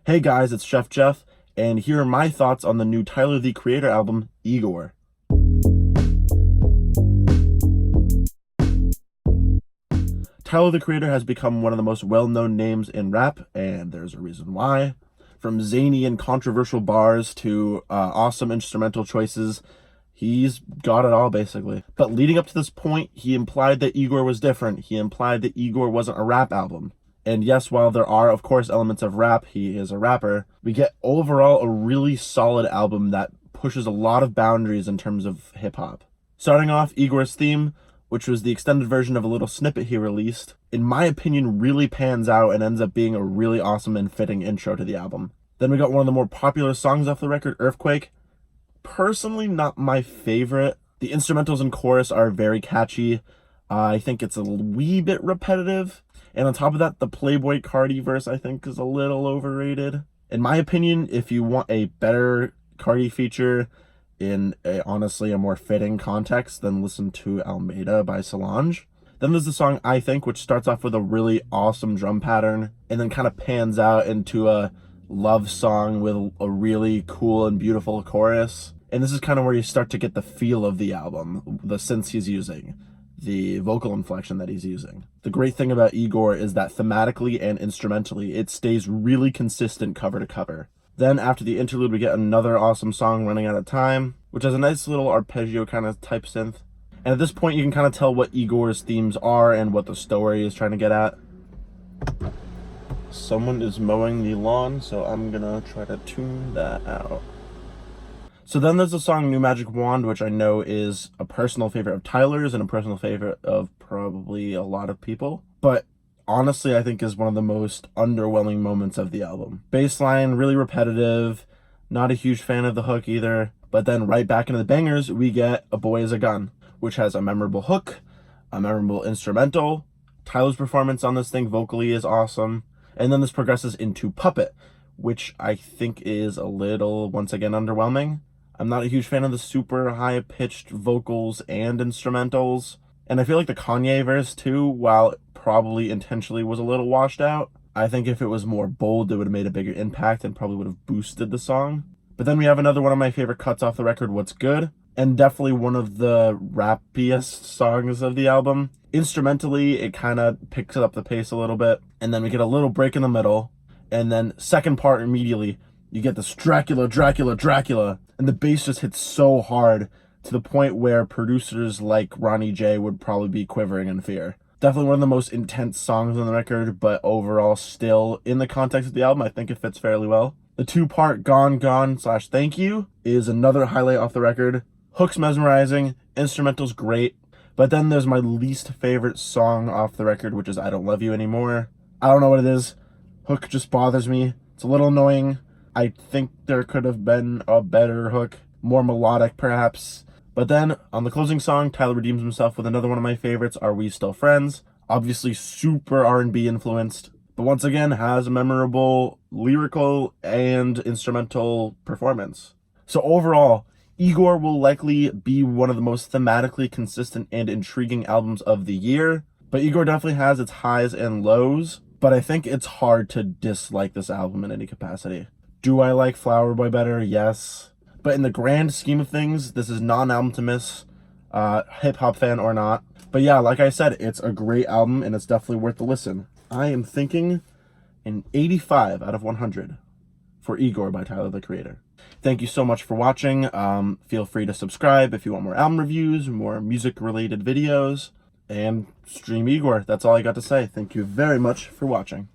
Hey guys, it's Chef Geoff, and here are my thoughts on the new Tyler, the Creator album, IGOR. Tyler, the Creator has become one of the most well-known names in rap, and there's a reason why. From zany and controversial bars to awesome instrumental choices, he's got it all, basically. But leading up to this point, he implied that IGOR was different. He implied that IGOR wasn't a rap album. And yes, while there are, of course, elements of rap, he is a rapper, we get overall a really solid album that pushes a lot of boundaries in terms of hip-hop. Starting off, IGOR's theme, which was the extended version of a little snippet he released, in my opinion, really pans out and ends up being a really awesome and fitting intro to the album. Then we got one of the more popular songs off the record, Earthquake. Personally, not my favorite. The instrumentals and chorus are very catchy. I think it's a wee bit repetitive. And on top of that, the Playboy Cardi verse, I think, is a little overrated. In my opinion, if you want a better Cardi feature in honestly a more fitting context, then listen to Almeida by Solange. Then there's the song I Think, which starts off with a really awesome drum pattern and then kind of pans out into a love song with a really cool and beautiful chorus. And this is kind of where you start to get the feel of the album, the synths he's using, the vocal inflection that he's using. The great thing about IGOR is that thematically and instrumentally, it stays really consistent cover to cover. Then after the interlude, we get another awesome song, Running Out of Time, which has a nice little arpeggio kind of type synth. And at this point, you can kind of tell what IGOR's themes are and what the story is trying to get at. Someone is mowing the lawn, so I'm gonna try to tune that out. So then there's the song New Magic Wand, which I know is a personal favorite of Tyler's and a personal favorite of probably a lot of people. But honestly, I think is one of the most underwhelming moments of the album. Bassline, really repetitive, not a huge fan of the hook either. But then right back into the bangers, we get A Boy Is a Gun, which has a memorable hook, a memorable instrumental. Tyler's performance on this thing vocally is awesome. And then this progresses into Puppet, which I think is a little, once again, underwhelming. I'm not a huge fan of the super high-pitched vocals and instrumentals. And I feel like the Kanye verse, too, while it probably intentionally was a little washed out, I think if it was more bold, it would have made a bigger impact and probably would have boosted the song. But then we have another one of my favorite cuts off the record, What's Good, and definitely one of the rappiest songs of the album. Instrumentally, it kind of picks up the pace a little bit, and then we get a little break in the middle, and then second part immediately, you get this Dracula, Dracula, Dracula, and the bass just hits so hard to the point where producers like Ronnie J would probably be quivering in fear. Definitely one of the most intense songs on the record, but overall still, in the context of the album, I think it fits fairly well. The two-part Gone Gone / Thank You is another highlight off the record. Hook's mesmerizing, instrumental's great, but then there's my least favorite song off the record, which is I Don't Love You Anymore. I don't know what it is. Hook just bothers me. It's a little annoying. I think there could have been a better hook, more melodic perhaps. But then, on the closing song, Tyler redeems himself with another one of my favorites, Are We Still Friends? Obviously super R&B influenced, but once again has a memorable lyrical and instrumental performance. So overall, IGOR will likely be one of the most thematically consistent and intriguing albums of the year, but IGOR definitely has its highs and lows, but I think it's hard to dislike this album in any capacity. Do I like Flower Boy better? Yes. But in the grand scheme of things, this is not an album to miss, hip-hop fan or not. But yeah, like I said, it's a great album, and it's definitely worth the listen. I am thinking an 85 out of 100 for IGOR by Tyler, the Creator. Thank you so much for watching. Feel free to subscribe if you want more album reviews, more music-related videos, and stream IGOR. That's all I got to say. Thank you very much for watching.